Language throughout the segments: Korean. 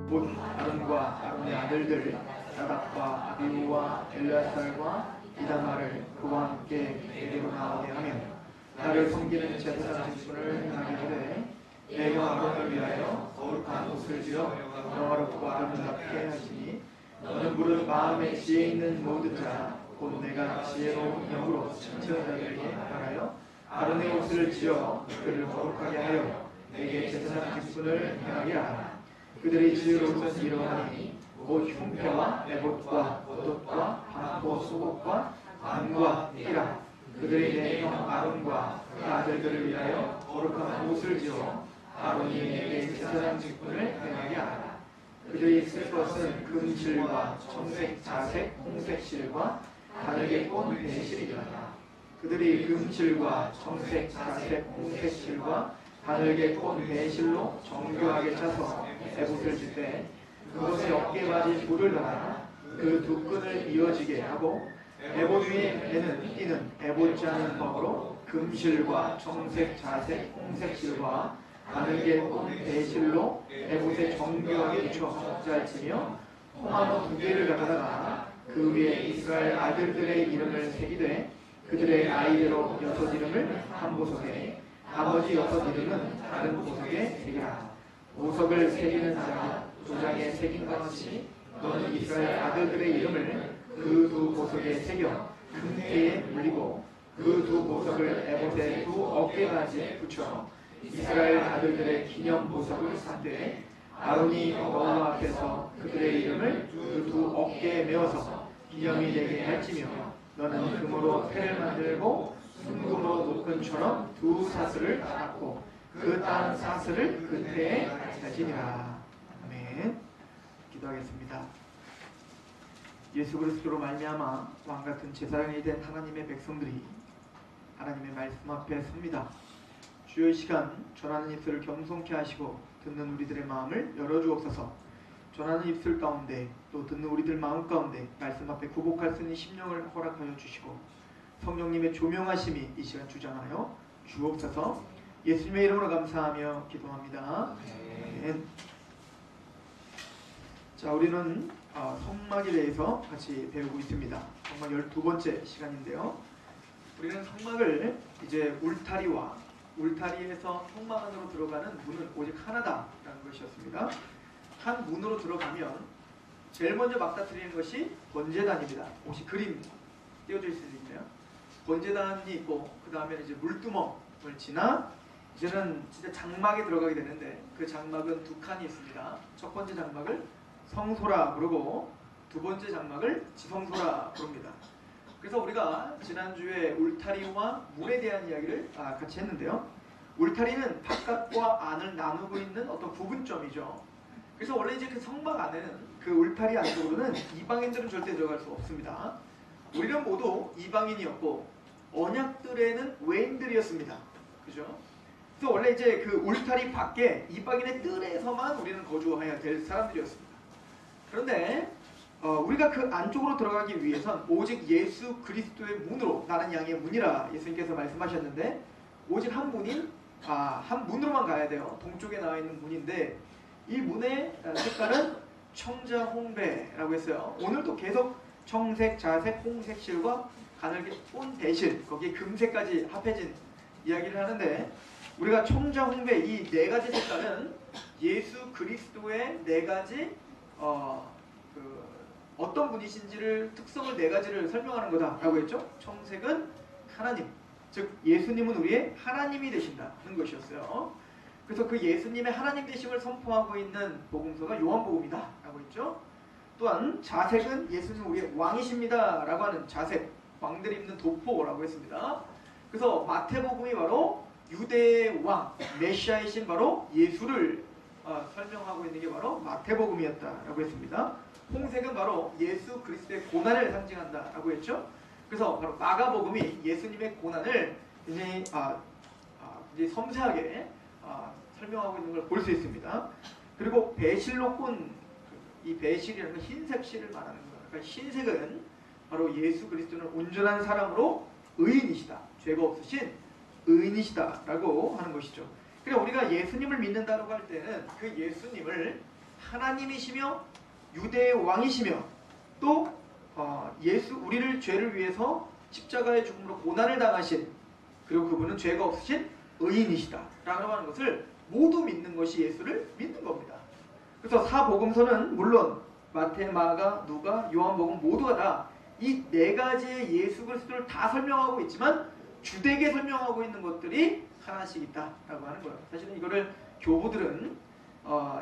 곧 아론과 아론의 아들들 나답과 아비후와 엘르아살과 이다말을 그와 함께 내게로 나오게 하며 나를 섬기는 제사장 직분을 행하게 하되 내가 아론을 위하여 거룩한 옷을 지어 영화롭고 아름답게 하시니 너는 무릇 마음에 지혜 있는 모든 자 곧 내가 지혜로운 영으로 칭찬 자들에게 말하여 아론의 옷을 지어 그를 거룩하게 하여 내게 제사장 직분을 행하게 하라. 그들이 지으로 것은 이러하니 곧 흉패와 에봇과 겉옷과 반포 속옷과 관과 띠라. 그들이 내 형 아론과 그 아들들을 위하여 거룩한 옷을 지어 아론이 내게 제사장 직분을 행하게 하라. 그들이 쓸 것은 금실과 청색, 자색, 홍색 실과 가늘게 꼰 배실이라. 그들이 금실과 청색, 자색, 홍색 실과 가늘게 꼰 배실로 정교하게 차서 에봇을 칠 때 그것의 어깨바지 줄을 달아 그 두 끈을 이어지게 하고 에봇 위에 매는 띠는 에봇 짜는 법으로 금실과 청색, 자색, 홍색 실과 가늘게 꼰 배실로 에봇에 정교하게 붙여 짤치며 홍화로 2개를 가져다가 그 위에 이스라엘 아들들의 이름을 새기되 그들의 나이대로 6 이름을 한 보석에 나머지 6 이름은 다른 보석에 새기라. 보석을 새기는 자가 도장에 새긴 것 같이 너는 이스라엘 아들들의 이름을 그 2 보석에 새겨 금태에 물리고 그 2 보석을 에봇의 2 어깨바지에 붙여 이스라엘 아들들의 기념 보석을 샀되 아론이 여호와 앞에서 그들의 이름을 그 2 어깨에 메어서 기념이 되게 할지며 너는 금으로 패를 만들고 순금으로 노끈처럼 2 사슬을 닦고 그 딴 사슬을 그 태에 달지니라. 아멘. 기도하겠습니다. 예수 그리스도로 말미암아 왕같은 제사장이 된 하나님의 백성들이 하나님의 말씀 앞에 섭니다. 주여 이 시간 전하는 입술을 겸손케 하시고 듣는 우리들의 마음을 열어주옵소서. 전하는 입술 가운데 또 듣는 우리들 마음 가운데 말씀 앞에 굴복할 수 있는 심령을 허락하여 주시고 성령님의 조명하심이 이 시간 주장하여 주옵소서. 예수님의 이름으로 감사하며 기도합니다. 아멘. 자, 우리는 성막에 대해서 같이 배우고 있습니다. 성막 12번째 시간인데요. 우리는 성막을 이제 울타리에서 성막 안으로 들어가는 문은 오직 하나다라는 것이었습니다. 한 문으로 들어가면 제일 먼저 맞닥뜨리는 것이 번제단입니다. 혹시 그림 띄워져 있을 수 있나요? 번제단이 있고 그 다음에 이제 물두멍을 지나 이제는 진짜 장막에 들어가게 되는데 그 장막은 2칸이 있습니다. 첫 번째 장막을 성소라 부르고 두 번째 장막을 지성소라 부릅니다. 그래서 우리가 지난주에 울타리와 문에 대한 이야기를 같이 했는데요. 울타리는 바깥과 안을 나누고 있는 어떤 구분점이죠. 그래서 원래 이제 그 성막 안에는 그 울타리 안쪽으로는 이방인들은 절대 들어갈 수 없습니다. 우리는 모두 이방인이었고 언약들에는 외인들이었습니다. 그죠? 그래서 원래 이제 그 울타리 밖에 이방인의 뜰에서만 우리는 거주해야 될 사람들이었습니다. 그런데 우리가 그 안쪽으로 들어가기 위해선 오직 예수 그리스도의 문으로 나는 양의 문이라 예수님께서 말씀하셨는데 오직 한 문인 한 문으로만 가야 돼요. 동쪽에 나와 있는 문인데 이 문의 색깔은 청자홍배라고 했어요. 오늘도 계속 청색, 자색, 홍색 실과 가늘게 꼰 배실 거기에 금색까지 합해진 이야기를 하는데 우리가 청자홍배 이 4가지 색깔은 예수 그리스도의 4가지 어떤 분이신지를 특성을 4가지를 설명하는 거다라고 했죠. 청색은 하나님, 즉 예수님은 우리의 하나님이 되신다는 것이었어요. 그래서 그 예수님의 하나님 되심을 선포하고 있는 복음서가 요한복음이다 라고 했죠. 또한 자색은 예수님은 우리의 왕이십니다 라고 하는 자색, 왕들이 입는 도포라고 했습니다. 그래서 마태복음이 바로 유대의 왕, 메시아이신 바로 예수를 설명하고 있는 게 바로 마태복음이었다라고 했습니다. 홍색은 바로 예수 그리스도의 고난을 상징한다라고 했죠. 그래서 바로 마가복음이 예수님의 고난을 굉장히 섬세하게 설명하고 있는 걸 볼 수 있습니다. 그리고 배실로 꼰 이 배실이라는 건 흰색 실을 말하는 거예요. 그러니까 흰색은 바로 예수 그리스도는 온전한 사람으로 의인이시다, 죄가 없으신 의인이시다라고 하는 것이죠. 그러니까 우리가 예수님을 믿는다고 할 때는 그 예수님을 하나님이시며 유대의 왕이시며 또 예수 우리를 죄를 위해서 십자가의 죽음으로 고난을 당하신 그리고 그분은 죄가 없으신 의인이시다 라고 하는 것을 모두 믿는 것이 예수를 믿는 겁니다. 그래서 사복음서는 물론 마태, 마가, 누가, 요한복음 모두가 다 이 네 가지의 예수 그리스도를 다 설명하고 있지만 주되게 설명하고 있는 것들이 하나씩 있다라고 하는 거예요. 사실은 이거를 교부들은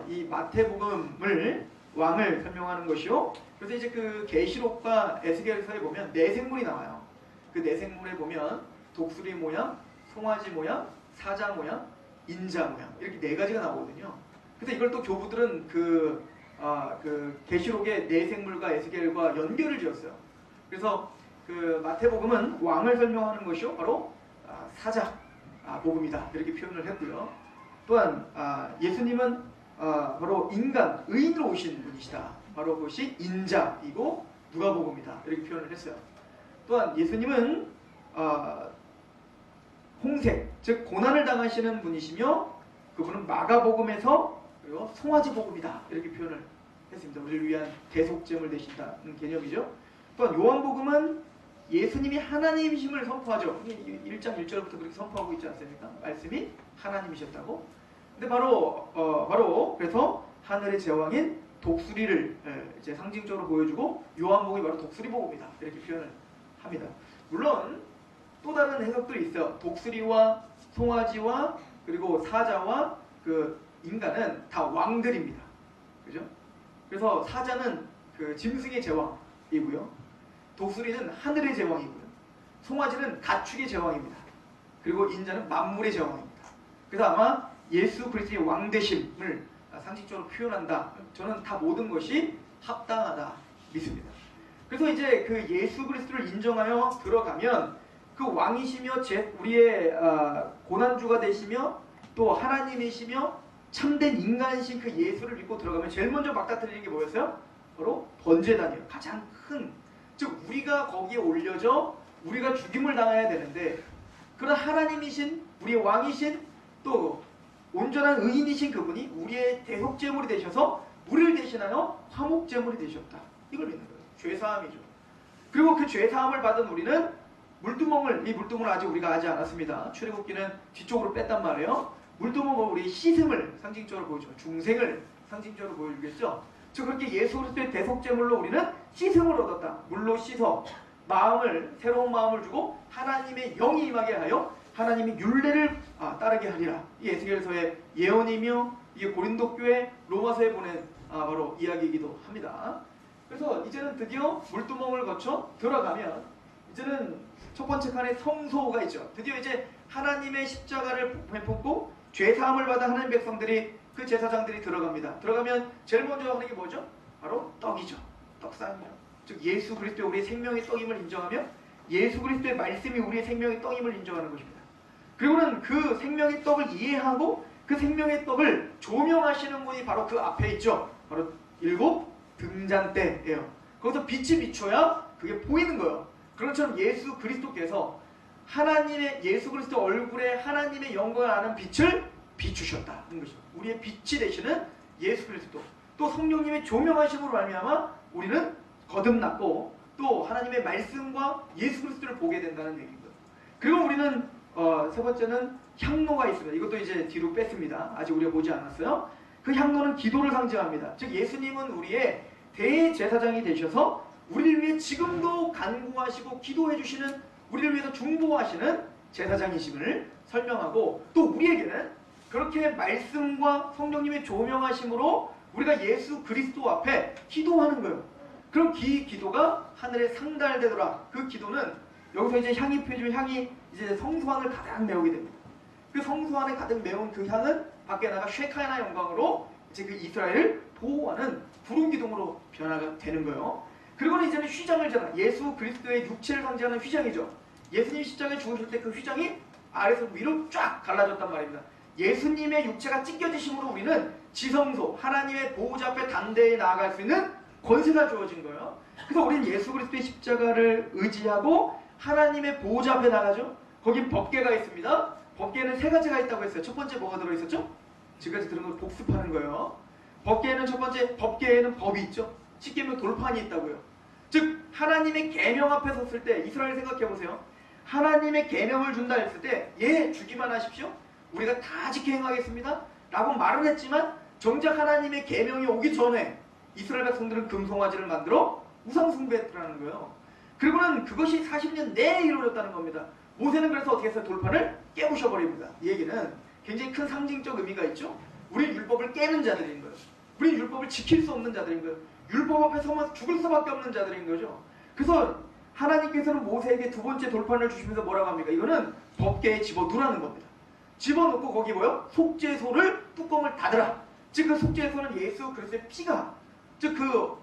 이 마태복음을 왕을 설명하는 것이요. 그래서 이제 그 계시록과 에스겔서에 보면 내생물이 나와요. 그 내생물에 보면 독수리 모양, 송아지 모양, 사자 모양, 인자 모양 이렇게 네 가지가 나오거든요. 그래서 이걸 또 교부들은 그 계시록의 내생물과 에스겔과 연결을 지었어요. 그래서 그 마태복음은 왕을 설명하는 것이요 바로 사자 복음이다 이렇게 표현을 했고요. 또한 예수님은 바로 인간 의인으로 오신 분이시다. 바로 그것이 인자이고 누가복음이다 이렇게 표현을 했어요. 또한 예수님은 홍색 즉 고난을 당하시는 분이시며 그분은 마가복음에서 그리고 송아지 복음이다 이렇게 표현을 했습니다. 우리를 위한 대속죄물 되신다는 개념이죠. 또한 요한복음은 예수님이 하나님이심을 선포하죠. 1장 1절부터 그렇게 선포하고 있지 않습니까? 말씀이 하나님이셨다고. 근데 바로 그래서 하늘의 제왕인 독수리를 이제 상징적으로 보여주고 요한복음이 바로 독수리 복음이다 이렇게 표현을 합니다. 물론 또 다른 해석들이 있어요. 독수리와 송아지와 그리고 사자와 그 인간은 다 왕들입니다. 그죠? 그래서 사자는 그 짐승의 제왕이고요. 독수리는 하늘의 제왕이고요. 송아지는 가축의 제왕입니다. 그리고 인자는 만물의 제왕입니다. 그래서 아마 예수 그리스도의 왕되심을 상징적으로 표현한다. 저는 다 모든 것이 합당하다 믿습니다. 그래서 이제 그 예수 그리스도를 인정하여 들어가면 그 왕이시며 우리의 고난주가 되시며 또 하나님이시며 참된 인간이신 그 예수를 믿고 들어가면 제일 먼저 막다트리는 게 뭐였어요? 바로 번제단이에요. 가장 큰, 즉 우리가 거기에 올려져 우리가 죽임을 당해야 되는데 그런 하나님이신 우리의 왕이신 또 온전한 의인이신 그분이 우리의 대속제물이 되셔서 우리를 대신하여 화목제물이 되셨다. 이걸 믿는 거예요. 죄사함이죠. 그리고 그 죄사함을 받은 우리는 이 물두멍을 아직 우리가 하지 않았습니다. 출애굽기는 뒤쪽으로 뺐단 말이에요. 물두멍은 우리 씻음을 상징적으로 보여주고 중생을 상징적으로 보여주겠죠. 즉 그렇게 예수 그리스도의 대속제물로 우리는 씻음을 얻었다. 물로 씻어 새로운 마음을 주고 하나님의 영이 임하게 하여 하나님의 율례를 따르게 하리라. 이 에스겔서의 예언이며 이게 고린도 교회 로마서에 보낸 바로 이야기이기도 합니다. 그래서 이제는 드디어 물두멍을 거쳐 들어가면 이제는 첫 번째 칸에 성소가 있죠. 드디어 이제 하나님의 십자가를 품고 죄사함을 받은 하나님 백성들이 그 제사장들이 들어갑니다. 들어가면 제일 먼저 하는 게 뭐죠? 바로 떡이죠. 떡상이요. 즉 예수 그리스도의 우리의 생명의 떡임을 인정하며 예수 그리스도의 말씀이 우리의 생명의 떡임을 인정하는 것입니다. 그리고는 그 생명의 떡을 이해하고 그 생명의 떡을 조명하시는 분이 바로 그 앞에 있죠. 바로 7 등잔대예요. 거기서 빛이 비춰야 그게 보이는 거예요. 그런 것처럼 예수 그리스도께서 예수 그리스도 얼굴에 하나님의 영광을 아는 빛을 비추셨다는 것이죠. 우리의 빛이 되시는 예수 그리스도 또 성령님의 조명하심으로 말미암아 우리는 거듭났고 또 하나님의 말씀과 예수 그리스도를 보게 된다는 얘기입니다. 그리고 우리는 세 번째는 향로가 있습니다. 이것도 이제 뒤로 뺐습니다. 아직 우리가 보지 않았어요. 그 향로는 기도를 상징합니다. 즉 예수님은 우리의 대제사장이 되셔서 우리를 위해 지금도 간구하시고 기도해 주시는 우리를 위해서 중보하시는 제사장이심을 설명하고 또 우리에게는 그렇게 말씀과 성령님의 조명하심으로 우리가 예수 그리스도 앞에 기도하는 거예요. 그럼 기도가 하늘에 상달되더라. 그 기도는 여기서 이제 향이 피워진 향이 이제 성소 안을 가득 메우게 됩니다. 그 성소 안에 가득 메운 그 향은 밖에 나가 쉐카나 영광으로 이제 그 이스라엘을 보호하는 구름 기둥으로 변화가 되는 거예요. 그리고는 이제는 휘장을 잖아. 예수 그리스도의 육체를 상징하는 휘장이죠. 예수님이 십자가에 죽으실 때 그 휘장이 아래서 위로 쫙 갈라졌단 말입니다. 예수님의 육체가 찢겨지심으로 우리는 지성소, 하나님의 보호자 앞에 담대히 나아갈 수 있는 권세가 주어진 거예요. 그래서 우리는 예수 그리스도의 십자가를 의지하고 하나님의 보호자 앞에 나가죠. 거긴 법궤가 있습니다. 법궤는 3가지가 있다고 했어요. 첫 번째 뭐가 들어있었죠? 지금까지 들은 걸 복습하는 거예요. 법계에는 첫 번째, 법계에는 법이 있죠. 십계명 돌판이 있다고요. 즉 하나님의 계명 앞에 섰을 때 이스라엘 생각해 보세요. 하나님의 계명을 준다 했을 때 예 주기만 하십시오. 우리가 다 지켜 행하겠습니다. 라고 말을 했지만 정작 하나님의 계명이 오기 전에 이스라엘 백성들은 금송아지를 만들어 우상숭배했다는 거예요. 그리고는 그것이 40년 내에 이루어졌다는 겁니다. 모세는 그래서 어떻게 했어요? 돌판을 깨부셔버립니다. 이 얘기는 굉장히 큰 상징적 의미가 있죠. 우리 율법을 깨는 자들인 거예요. 우리 율법을 지킬 수 없는 자들인 거예요. 율법 앞에 서면 죽을 수밖에 없는 자들인 거죠. 그래서 하나님께서는 모세에게 두 번째 돌판을 주시면서 뭐라고 합니까? 이거는 법궤에 집어넣으라는 겁니다. 집어넣고 거기 뭐요? 속죄소를 뚜껑을 닫으라. 즉 그 속죄소는 예수 그리스도의 피가, 즉 그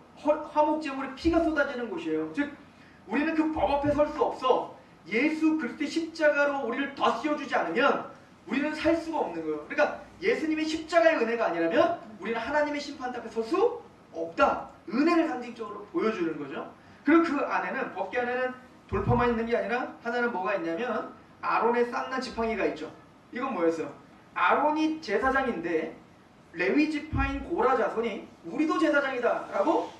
화목제물의 피가 쏟아지는 곳이에요. 즉 우리는 그 법 앞에 설 수 없어. 예수 그리스도의 십자가로 우리를 더 씌워주지 않으면 우리는 살 수가 없는 거예요. 그러니까 예수님의 십자가의 은혜가 아니라면 우리는 하나님의 심판 앞에 설 수 없다. 은혜를 상징적으로 보여주는 거죠. 그리고 그 안에는, 법궤 안에는 돌판만 있는 게 아니라 하나는 뭐가 있냐면 아론의 쌍난 지팡이가 있죠. 이건 뭐였어요? 아론이 제사장인데 레위 지파인 고라 자손이 우리도 제사장이다 라고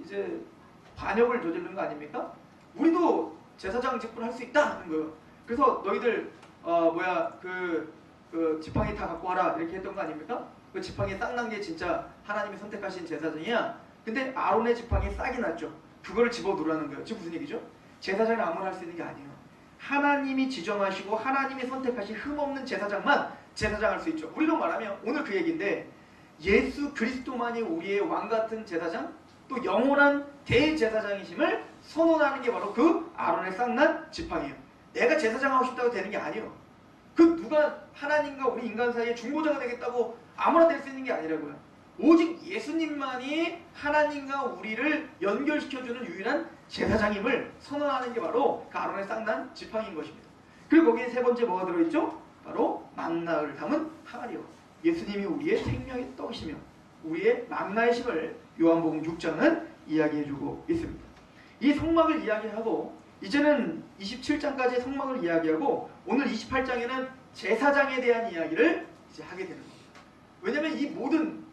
이제 반역을 저지르는 거 아닙니까? 우리도 제사장 직분을 할 수 있다 하는 거예요. 그래서 너희들 그 지팡이 다 갖고 와라 이렇게 했던 거 아닙니까? 그 지팡이 싹 난 게 진짜 하나님이 선택하신 제사장이야. 근데 아론의 지팡이 싹이 났죠. 그거를 집어넣으라는 거예요. 지금 무슨 얘기죠? 제사장이 아무나 할 수 있는 게 아니에요. 하나님이 지정하시고 하나님이 선택하신 흠없는 제사장만 제사장할 수 있죠. 우리로 말하면 오늘 그 얘기인데 예수 그리스도만이 우리의 왕같은 제사장, 또 영원한 대제사장이심을 선언하는 게 바로 그 아론의 쌍난 지팡이에요. 내가 제사장 하고 싶다고 되는 게 아니에요. 그 누가 하나님과 우리 인간 사이에 중보자가 되겠다고 아무나 될 수 있는 게 아니라고요. 오직 예수님만이 하나님과 우리를 연결시켜주는 유일한 제사장임을 선언하는 게 바로 그 아론의 쌍난 지팡이인 것입니다. 그리고 거기에 세 번째 뭐가 들어있죠? 바로 만나를 담은 항아리요. 예수님이 우리의 생명의 떡이시며 우리의 만나의 심을 요한복음 6장은 이야기해주고 있습니다. 이 성막을 이야기하고 이제는 27장까지의 성막을 이야기하고 오늘 28장에는 제사장에 대한 이야기를 이제 하게 되는 겁니다. 왜냐하면 이 모든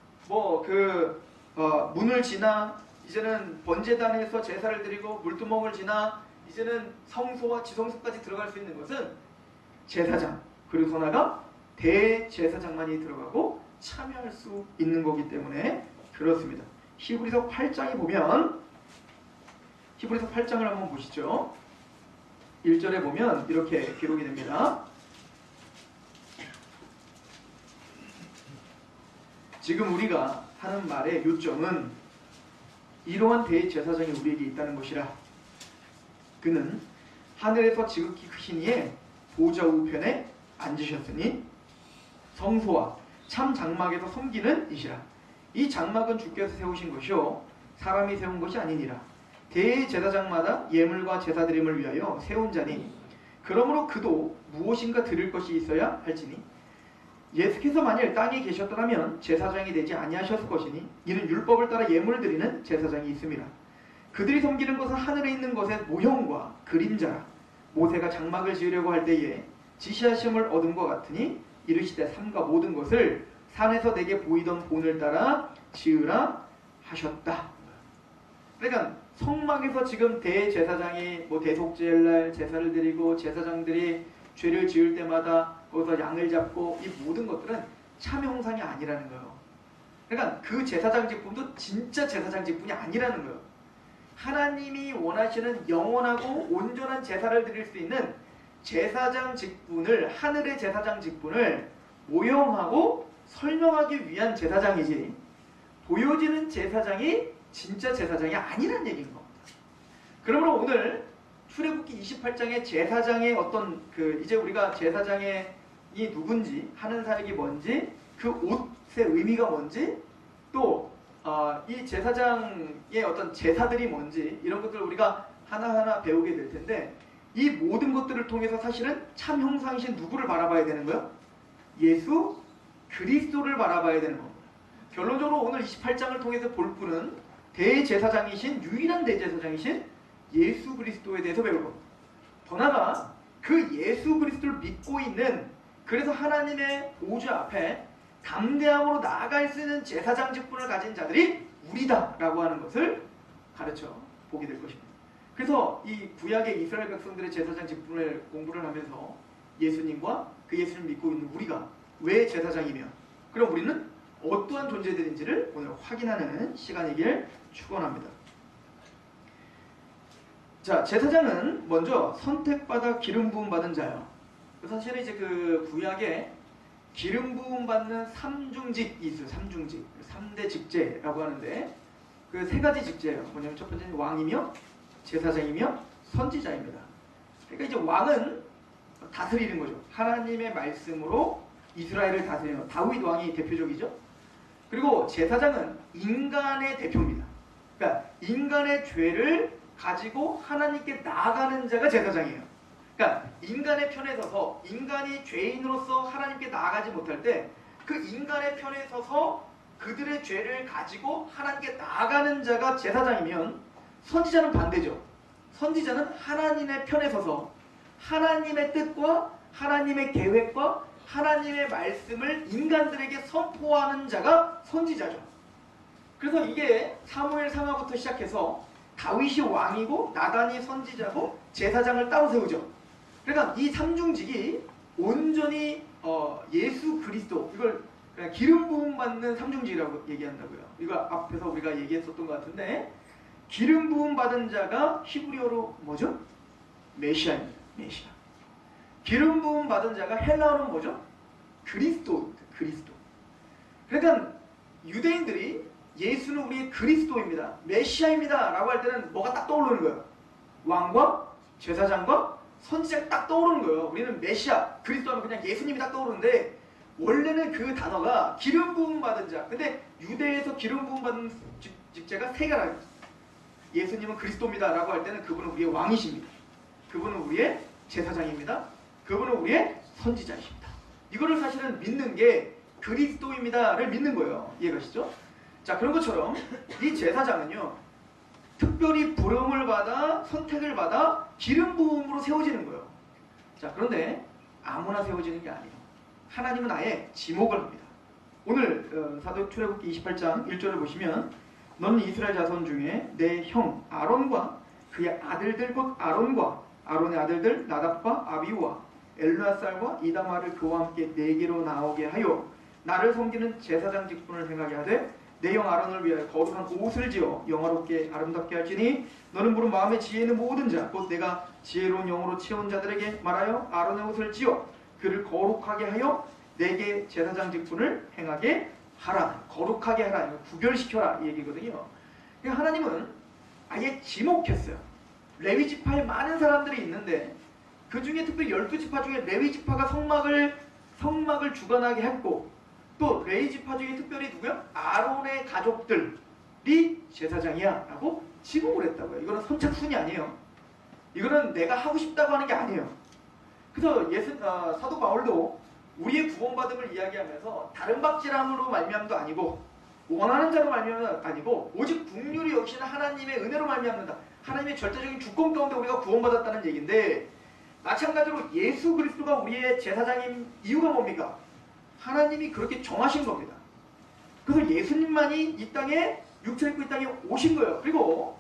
문을 지나 이제는 번제단에서 제사를 드리고 물두멍을 지나 이제는 성소와 지성소까지 들어갈 수 있는 것은 제사장 그리고 나아가 대제사장만이 들어가고 참여할 수 있는 거기 때문에 그렇습니다. 히브리서 8장에 보면 히브리서 8장을 한번 보시죠. 1절에 보면 이렇게 기록이 됩니다. 지금 우리가 하는 말의 요점은 이러한 대제사장이 우리에게 있다는 것이라. 그는 하늘에서 지극히 크신 이의 보좌 우편에 앉으셨으니 성소와 참 장막에서 섬기는 이시라. 이 장막은 주께서 세우신 것이요 사람이 세운 것이 아니니라. 대제사장마다 예물과 제사드림을 위하여 세운 자니 그러므로 그도 무엇인가 드릴 것이 있어야 할지니 예수께서 만일 땅에 계셨더라면 제사장이 되지 아니하셨을 것이니 이는 율법을 따라 예물을 드리는 제사장이 있음이라. 그들이 섬기는 것은 하늘에 있는 것의 모형과 그림자라. 모세가 장막을 지으려고 할 때에 지시하심을 얻은 것 같으니 이르시되 삼가 모든 것을 산에서 내게 보이던 본을 따라 지으라 하셨다. 그러니까 성막에서 지금 대제사장이 대속제일날 제사를 드리고 제사장들이 죄를 지을 때마다 거기서 양을 잡고 이 모든 것들은 참 형상이 아니라는 거예요. 그러니까 그 제사장 직분도 진짜 제사장 직분이 아니라는 거예요. 하나님이 원하시는 영원하고 온전한 제사를 드릴 수 있는 제사장 직분을, 하늘의 제사장 직분을 모형하고 설명하기 위한 제사장이지 보여지는 제사장이 진짜 제사장이 아니란 얘기인 겁니다. 그러므로 오늘 출애굽기 28장의 제사장의 어떤 이제 우리가 제사장이 누군지, 하는 사역이 뭔지, 그 옷의 의미가 뭔지, 또 이 제사장의 어떤 제사들이 뭔지 이런 것들을 우리가 하나하나 배우게 될 텐데 이 모든 것들을 통해서 사실은 참 형상이신 누구를 바라봐야 되는 거예요? 예수 그리스도를 바라봐야 되는 겁니다. 결론적으로 오늘 28장을 통해서 볼 분은 대제사장이신 유일한 대제사장이신 예수 그리스도에 대해서 배울 겁니다. 더 나아가 그 예수 그리스도를 믿고 있는, 그래서 하나님의 보좌 앞에 담대함으로 나아갈 수 있는 제사장 직분을 가진 자들이 우리다라고 하는 것을 가르쳐 보게 될 것입니다. 그래서 이 구약의 이스라엘 백성들의 제사장 직분을 공부를 하면서 예수님과 그 예수님을 믿고 있는 우리가 왜 제사장이며 그럼 우리는 어떠한 존재들인지를 오늘 확인하는 시간이길 축원합니다. 자, 제사장은 먼저 선택받아 기름 부음 받은 자예요. 사실은 이제 그 구약에 기름 부음 받는 삼중직이 있어요. 삼중직, 3대 직제라고 하는데 그 세 가지 직제예요. 뭐냐면 첫 번째는 왕이며 제사장이며 선지자입니다. 그러니까 이제 왕은 다스리는 거죠. 하나님의 말씀으로 이스라엘을 다스리는 다윗 왕이 대표적이죠. 그리고 제사장은 인간의 대표입니다. 그러니까 인간의 죄를 가지고 하나님께 나아가는 자가 제사장이에요. 그러니까 인간의 편에 서서 인간이 죄인으로서 하나님께 나아가지 못할 때 그 인간의 편에 서서 그들의 죄를 가지고 하나님께 나아가는 자가 제사장이면 선지자는 반대죠. 선지자는 하나님의 편에 서서 하나님의 뜻과 하나님의 계획과 하나님의 말씀을 인간들에게 선포하는 자가 선지자죠. 그래서 이게 사무엘 상하부터 시작해서 다윗이 왕이고 나단이 선지자고 제사장을 따로 세우죠. 그러니까 이 삼중직이 온전히 예수 그리스도, 이걸 그냥 기름 부음 받는 삼중직이라고 얘기한다고요. 이거 앞에서 우리가 얘기했었던 것 같은데 기름 부음 받은 자가 히브리어로 뭐죠? 메시아입니다. 메시아. 기름 부음 받은 자가 헬라어로 뭐죠? 그리스도입니다. 그리스도. 그러니까 유대인들이 예수는 우리의 그리스도입니다, 메시아입니다 라고 할 때는 뭐가 딱 떠오르는 거예요? 왕과 제사장과 선지자가 딱 떠오르는 거예요. 우리는 메시아, 그리스도 하면 그냥 예수님이 딱 떠오르는데 원래는 그 단어가 기름 부음 받은 자. 근데 유대에서 기름 부음 받은 직제가 세 가지. 예수님은 그리스도입니다 라고 할 때는 그분은 우리의 왕이십니다. 그분은 우리의 제사장입니다. 그분은 우리의 선지자이십니다. 이거를 사실은 믿는 게 그리스도입니다를 믿는 거예요. 이해가시죠? 자, 그런 것처럼 이 제사장은요 특별히 부름을 받아 선택을 받아 기름 부음으로 세워지는 거예요. 자, 그런데 아무나 세워지는 게 아니에요. 하나님은 아예 지목을 합니다. 오늘 사도 출애굽기 28장 1절을 보시면 너는 이스라엘 자손 중에 내 형 아론과 그의 아들들 곧 아론과 아론의 아들들 나답과 아비우와 엘르아살과 이다마를 그와 함께 내게로 나오게 하여 나를 섬기는 제사장 직분을 행하게 하되 내 형 아론을 위하여 거룩한 옷을 지어 영화롭게 아름답게 할지니 너는 물은 마음의 지혜 있는 모든 자 곧 내가 지혜로운 영으로 채운 자들에게 말하여 아론의 옷을 지어 그를 거룩하게 하여 내게 제사장 직분을 행하게 하라. 거룩하게 하라. 구별시켜라 이 얘기거든요. 그러니까 하나님은 아예 지목했어요. 레위 지파에 많은 사람들이 있는데 그 중에 특별히 12지파 중에 레위 지파가 성막을 주관하게 했고 또 레위 지파 중에 특별히 누구야? 아론의 가족들이 제사장이야 라고 지목을 했다고요. 이거는 선착순이 아니에요. 이거는 내가 하고 싶다고 하는 게 아니에요. 그래서 사도 바울도 우리의 구원받음을 이야기하면서 다른 박질함으로 말미암도 아니고 원하는 자로 말미암도 아니고 오직 국률이 여기시는 하나님의 은혜로 말미암는다. 하나님의 절대적인 주권 가운데 우리가 구원받았다는 얘기인데 마찬가지로 예수 그리스도가 우리의 제사장인 이유가 뭡니까? 하나님이 그렇게 정하신 겁니다. 그래서 예수님만이 이 땅에 육체를 입고 이 땅에 오신 거예요. 그리고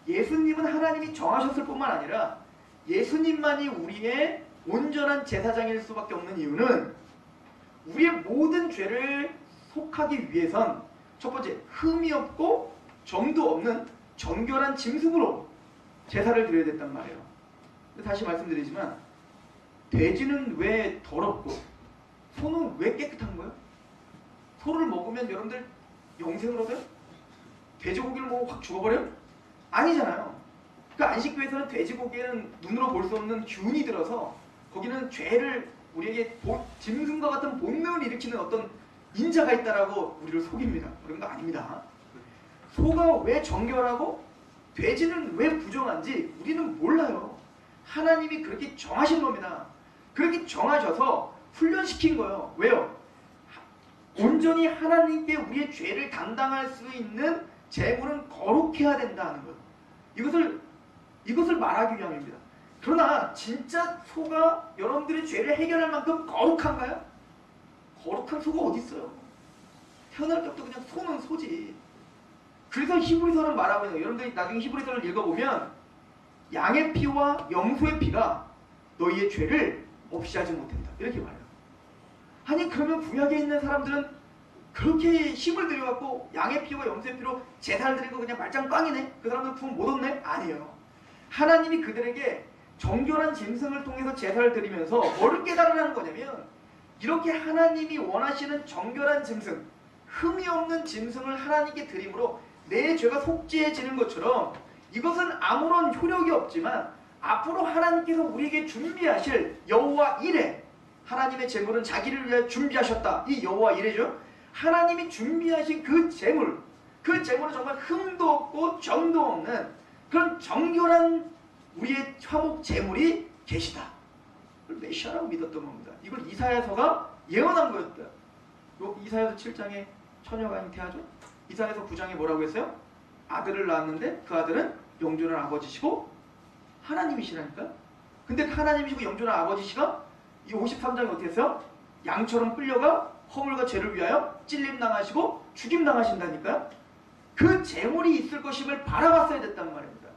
예수님은 하나님이 정하셨을 뿐만 아니라 예수님만이 우리의 온전한 제사장일 수밖에 없는 이유는 우리의 모든 죄를 속하기 위해선 첫 번째 흠이 없고 점도 없는 정결한 짐승으로 제사를 드려야 됐단 말이에요. 다시 말씀드리지만 돼지는 왜 더럽고 소는 왜 깨끗한 거예요? 소를 먹으면 여러분들 영생을 얻어요? 돼지고기를 먹고 확 죽어버려요? 아니잖아요. 그 안식교에서는 돼지고기에는 눈으로 볼 수 없는 균이 들어서 거기는 죄를 우리에게 짐승과 같은 본능을 일으키는 어떤 인자가 있다라고 우리를 속입니다. 그런 거 아닙니다. 소가 왜 정결하고 돼지는 왜 부정한지 우리는 몰라요. 하나님이 그렇게 정하신 겁니다. 그렇게 정하셔서 훈련시킨 거예요. 왜요? 온전히 하나님께 우리의 죄를 담당할 수 있는 제물은 거룩해야 된다는 거예요. 이것을 말하기 위함입니다. 그러나 진짜 소가 여러분들의 죄를 해결할 만큼 거룩한가요? 거룩한 소가 어디 있어요? 태어날 때부터 그냥 소는 소지. 그래서 히브리서는 말하고 있는 거예요. 여러분들이 나중에 히브리서를 읽어보면 양의 피와 염소의 피가 너희의 죄를 없이 하지 못한다. 이렇게 말해요. 아니 그러면 구약에 있는 사람들은 그렇게 힘을 들여갖고 양의 피와 염소의 피로 제사를 드린 거 그냥 말짱 꽝이네? 그 사람들 구원 못 얻네? 아니에요. 하나님이 그들에게 정결한 짐승을 통해서 제사를 드리면서 뭐를 깨달으라는 거냐면 이렇게 하나님이 원하시는 정결한 짐승, 흠이 없는 짐승을 하나님께 드림으로 내 죄가 속죄해지는 것처럼 이것은 아무런 효력이 없지만 앞으로 하나님께서 우리에게 준비하실 여호와 이레, 하나님의 제물은 자기를 위해 준비하셨다. 이 여호와 이레죠. 하나님이 준비하신 그 제물, 그 제물은 정말 흠도 없고 정도 없는 그런 정결한 우리의 화목 제물이 계시다. 그걸 메시아라고 믿었던 겁니다. 이걸 이사야서가 예언한 거였다. 이사야서 7장에 처녀가 잉태하죠. 이사야서 9장에 뭐라고 했어요? 아들을 낳았는데 그 아들은 영존한 아버지시고 하나님이시라니까. 근데 하나님이시고 영존한 아버지시가 이 53장에 어떻게 했어요? 양처럼 끌려가 허물과 죄를 위하여 찔림당하시고 죽임당하신다니까요. 그 제물이 있을 것임을 바라봤어야 됐단 말입니다.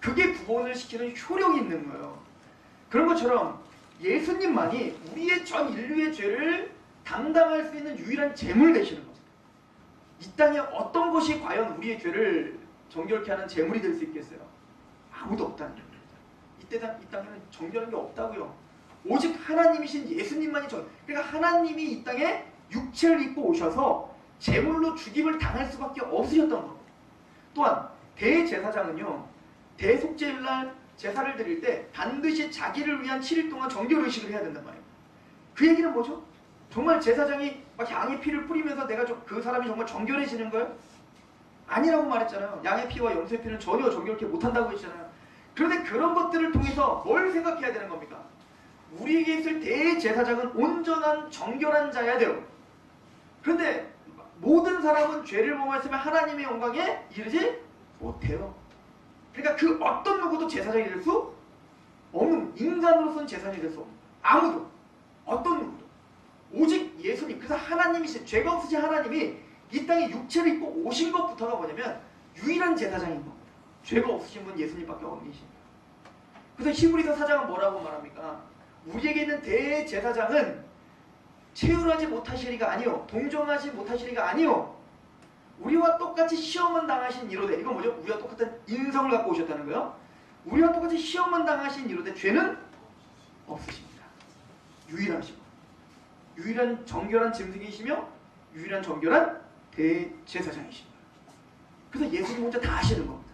그게 구원을 시키는 효력이 있는 거예요. 그런 것처럼 예수님만이 우리의 전 인류의 죄를 담당할 수 있는 유일한 제물 되시는 겁니다. 이 땅에 어떤 것이 과연 우리의 죄를 정결케 하는 제물이 될 수 있겠어요? 아무도 없다는 겁니다. 이 땅에는 정결한 게 없다고요. 오직 하나님이신 예수님만이 그러니까 하나님이 이 땅에 육체를 입고 오셔서 제물로 죽임을 당할 수밖에 없으셨던 겁니다. 또한 대제사장은요, 대속죄일날 제사를 드릴 때 반드시 자기를 위한 7일 동안 정결의식을 해야 된단 말이에요. 그 얘기는 뭐죠? 정말 제사장이 막 양의 피를 뿌리면서 내가 그 사람이 정말 정결해지는 거예요? 아니라고 말했잖아요. 양의 피와 염소의 피는 전혀 정결케 못한다고 했잖아요. 그런데 그런 것들을 통해서 뭘 생각해야 되는 겁니까? 우리에게 있을 대제사장은 온전한 정결한 자야 돼요. 그런데 모든 사람은 죄를 범했으면 하나님의 영광에 이르지 못해요. 그러니까 그 어떤 누구도 제사장이 될 수 없는, 인간으로서는 제사장이 될 수 없는, 아무도, 어떤 누구도, 오직 예수님. 그래서 하나님이신, 죄가 없으신 하나님이 이 땅에 육체를 입고 오신 것부터가 뭐냐면 유일한 제사장인 겁니다. 죄가 없으신 분 예수님밖에 없으십니다. 그래서 히브리서 4장은 뭐라고 말합니까? 우리에게 있는 대제사장은 체휼하지 못하시리가 아니요, 동정하지 못하시리가 아니요, 우리와 똑같이 시험은 당하신 이로되, 이건 뭐죠? 우리와 똑같은 인성을 갖고 오셨다는 거예요. 우리와 똑같이 시험은 당하신 이로되 죄는 없으십니다. 유일하시고 유일한 정결한 짐승이시며 유일한 정결한 대제사장이십니다. 그래서 예수님 혼자 다 하시는 겁니다.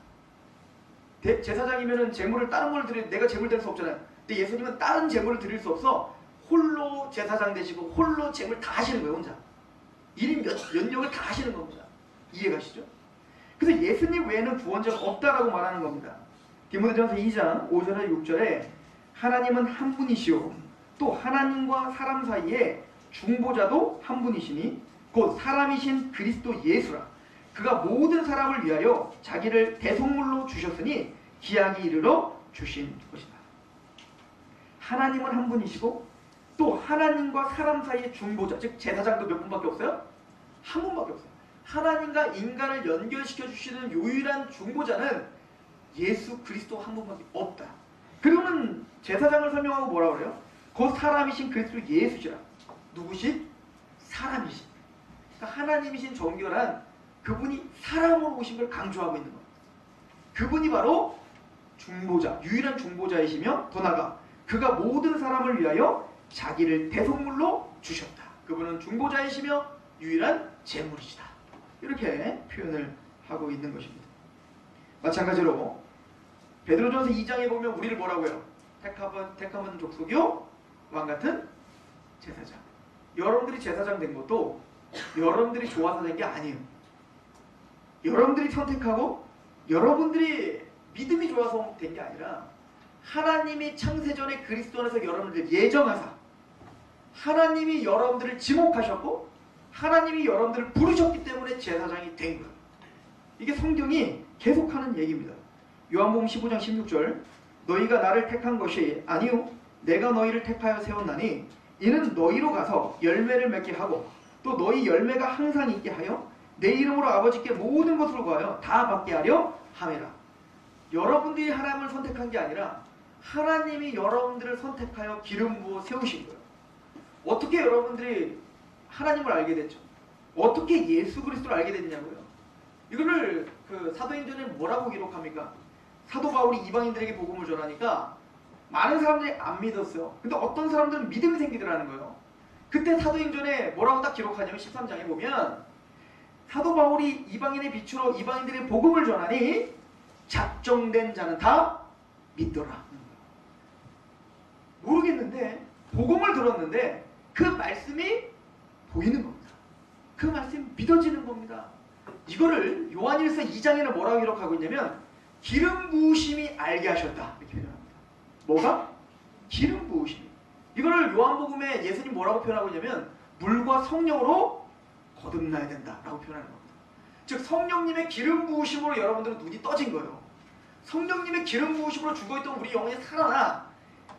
제사장이면은 제물을 다른 걸 드릴, 내가 제물 될 수 없잖아요. 근데 예수님은 다른 제물을 드릴 수 없어 홀로 제사장 되시고 홀로 제물 다 하시는 거예요. 혼자 1인 몇 역을 다 하시는 겁니다. 이해가시죠? 그래서 예수님 외에는 구원자가 없다라고 말하는 겁니다. 디모데전서 2장 5절에 6절에 하나님은 한 분이시오 또 하나님과 사람 사이에 중보자도 한 분이시니 곧 사람이신 그리스도 예수라. 그가 모든 사람을 위하여 자기를 대속물로 주셨으니 기약이 이르러 주신 것이다. 하나님은 한 분이시고 또 하나님과 사람 사이의 중보자, 즉 제사장도 몇 분밖에 없어요? 한 분밖에 없어요. 하나님과 인간을 연결시켜 주시는 유일한 중보자는 예수 그리스도 한 분밖에 없다. 그리고는 제사장을 설명하고 뭐라고 그래요? 곧 사람이신 그리스도 예수시라. 누구신? 사람이신. 그러니까 하나님이신 정결한 그분이 사람으로 오신 걸 강조하고 있는 겁니다. 그분이 바로 중보자, 유일한 중보자이시며 더 나아가 그가 모든 사람을 위하여 자기를 대속물로 주셨다. 그분은 중보자이시며 유일한 제물이시다. 이렇게 표현을 하고 있는 것입니다. 마찬가지로 베드로전서 2장에 보면 우리를 뭐라고 해요? 택함은 족속이요 왕같은 제사장. 여러분들이 제사장 된 것도 여러분들이 좋아서 된 게 아니에요. 여러분들이 선택하고 여러분들이 믿음이 좋아서 된 게 아니라 하나님이 창세전에 그리스도 안에서 여러분들을 예정하사 하나님이 여러분들을 지목하셨고 하나님이 여러분들을 부르셨기 때문에 제사장이 된 거예요. 이게 성경이 계속하는 얘기입니다. 요한복음 15장 16절 너희가 나를 택한 것이 아니요 내가 너희를 택하여 세웠나니 이는 너희로 가서 열매를 맺게 하고 또 너희 열매가 항상 있게 하여 내 이름으로 아버지께 모든 것을 구하여 다 받게 하려 함이라. 여러분들이 하나님을 선택한 게 아니라 하나님이 여러분들을 선택하여 기름 부어 세우신 거예요. 어떻게 여러분들이 하나님을 알게 됐죠? 어떻게 예수 그리스도를 알게 됐냐고요. 이거를 사도행전에 뭐라고 기록합니까? 사도 바울이 이방인들에게 복음을 전하니까 많은 사람들이 안 믿었어요. 근데 어떤 사람들은 믿음이 생기더라는 거예요. 그때 사도행전에 뭐라고 딱 기록하냐면 13장에 보면 사도 바울이 이방인의 빛으로 이방인들의 복음을 전하니 작정된 자는 다 믿더라. 모르겠는데 복음을 들었는데 그 말씀이 보이는 겁니다. 그 말씀이 믿어지는 겁니다. 이거를 요한일서 2장에는 뭐라고 기록하고 있냐면 기름 부으심이 알게 하셨다 이렇게 표현합니다. 뭐가? 기름 부으심. 이거를 요한복음에 예수님 뭐라고 표현하고 있냐면 물과 성령으로 거듭나야 된다라고 표현하는 겁니다. 즉 성령님의 기름 부으심으로 여러분들은 눈이 떠진 거예요. 성령님의 기름 부으심으로 죽어있던 우리 영혼이 살아나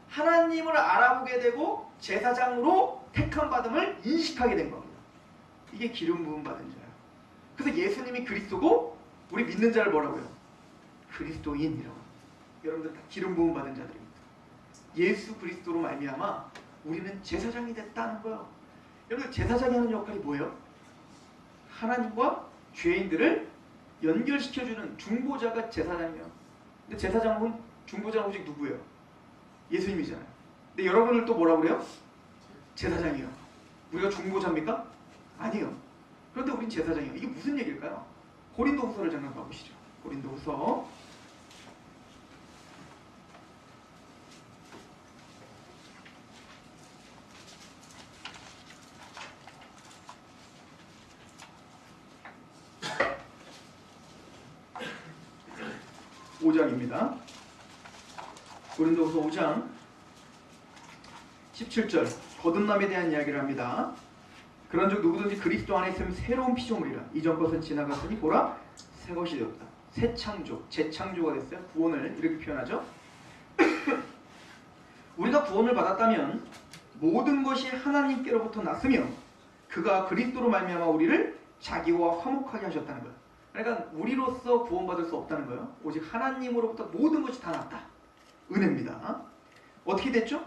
하나님을 알아보게 되고 제사장으로 택함 받음을 인식하게 된 겁니다. 이게 기름 부음 받은 자예요. 그래서 예수님이 그리스도고 우리 믿는 자를 뭐라고요? 그리스도인이라고. 여러분들 다 기름 부음 받은 자들입니다. 예수 그리스도로 말미암아 우리는 제사장이 됐다는 거예요. 여러분 제사장이 하는 역할이 뭐예요? 하나님과 죄인들을 연결시켜주는 중보자가 제사장이에요. 근데 제사장은 중보자는 오직 누구예요? 예수님이잖아요. 근데 여러분을 또 뭐라고 그래요? 제사장이에요. 우리가 중보자입니까? 아니에요. 그런데 우린 제사장이에요. 이게 무슨 얘기일까요? 고린도후서를 잠깐 봐보시죠. 고린도후서 5장입니다. 고린도후서 5장 17절 거듭남에 대한 이야기를 합니다. 그런즉 누구든지 그리스도 안에 있으면 새로운 피조물이라 이전 것은 지나갔으니 보라 새 것이 되었다. 새 창조, 재창조가 됐어요. 구원을 이렇게 표현하죠. 우리가 구원을 받았다면 모든 것이 하나님께로부터 났으며 그가 그리스도로 말미암아 우리를 자기와 화목하게 하셨다는 거예요. 그러니까 우리로서 구원받을 수 없다는 거예요. 오직 하나님으로부터 모든 것이 다 났다. 은혜입니다. 어떻게 됐죠?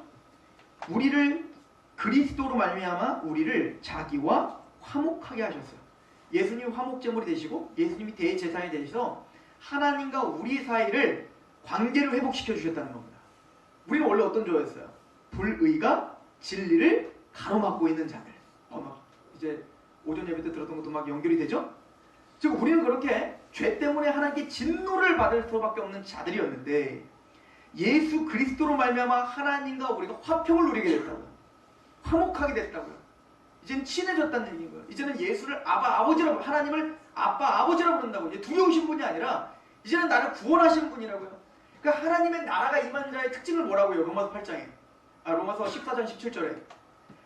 우리를 그리스도로 말미암아 우리를 자기와 화목하게 하셨어요. 예수님이 화목제물이 되시고 예수님이 대제사장이 되셔서 하나님과 우리 사이를 관계를 회복시켜 주셨다는 겁니다. 우리는 원래 어떤 조였어요? 불의가 진리를 가로막고 있는 자들. 이제 오전 예배 때 들었던 것도 막 연결이 되죠? 즉 우리는 그렇게 죄 때문에 하나님께 진노를 받을 수밖에 없는 자들이었는데 예수 그리스도로 말미암아 하나님과 우리가 화평을 누리게 됐다고요. 화목하게 됐다고요. 이제는 친해졌다는 얘기인 거예요. 이제는 예수를 아버지라고, 하나님을 아빠 아버지라고 부른다고. 이제 두려우신 분이 아니라 이제는 나를 구원하시는 분이라고요. 그러니까 하나님의 나라가 임한 자의 특징을 뭐라고요? 로마서 8장에 로마서 14장 17절에